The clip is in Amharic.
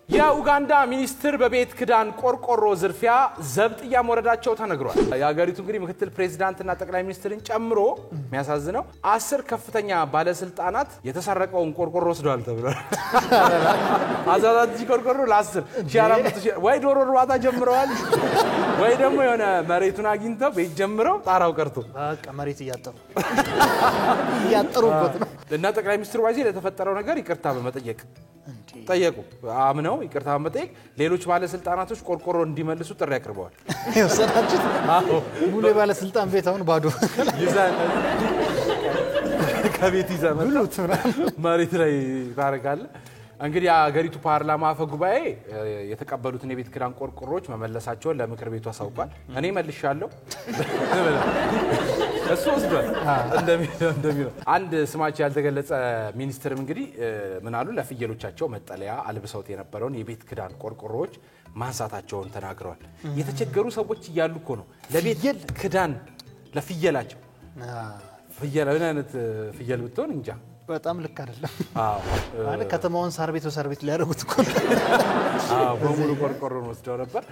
የኡጋንዳ ሚኒስትር በቤት ክዳን ቆርቆሮ ዝርፊያ ዘብጥያ መወረዳቸው ተነግሯል። የሀገሪቱ እንግዲህ ምክትል ፕሬዝዳንትና ጠቅላይ ሚኒስትርን ጨምሮ የሚያሳዝነው 10 ከፍተኛ ባለስልጣናት የተሰረቀውን ቆርቆሮ ወስደዋል ተብሏል። አዛዛጂ ቆርቆሮ ለ10 ወይ ዶሮ እርባታ ጀምረዋል ወይ ደግሞ የሆነ መሬቱን አግኝተው ቤት ጀምረው ጣራው ቀርቶ በቃ መሬት እያጠሩበት ነው። እና ጠቅላይ ሚኒስትሩ ባይዜ ለተፈጠረው ነገር ይቅርታ በመጠየቅ ጠየቁ። አምነው ይቅርታ በመጠየቅ ሌሎች ባለስልጣናቶች ቆርቆሮ እንዲመልሱ ጥሪ አቅርበዋል። ይወሰናችሁ ሙሉ ባለስልጣን ቤት አሁን ባዶ ይዛን ከቤት ይዘመ መሬት ላይ ታረጋለ። እንግዲህ አገሪቱ ፓርላማ አፈ ጉባኤ የተቀበሉትን የቤት ክዳን ቆርቆሮች መመለሳቸውን ለምክር ቤቱ አሳውቋል። እኔ መልሻለሁ እሱ ወስዷል እንደሚለው አንድ ስማቸው ያልተገለጸ ሚኒስትርም እንግዲህ ምን አሉ ለፍየሎቻቸው መጠለያ አልብሰውት የነበረውን የቤት ክዳን ቆርቆሮች ማንሳታቸውን ተናግረዋል። የተቸገሩ ሰዎች እያሉ እኮ ነው ለቤት ክዳን ለፍየላቸው ፍየል አይነት ፍየል ብትሆን እንጃ በጣም ልክ አይደለም። አለ ከተማውን ሳር ቤት ሊያደርጉት እኮ በሙሉ ቆርቆሮን ወስደው ነበር።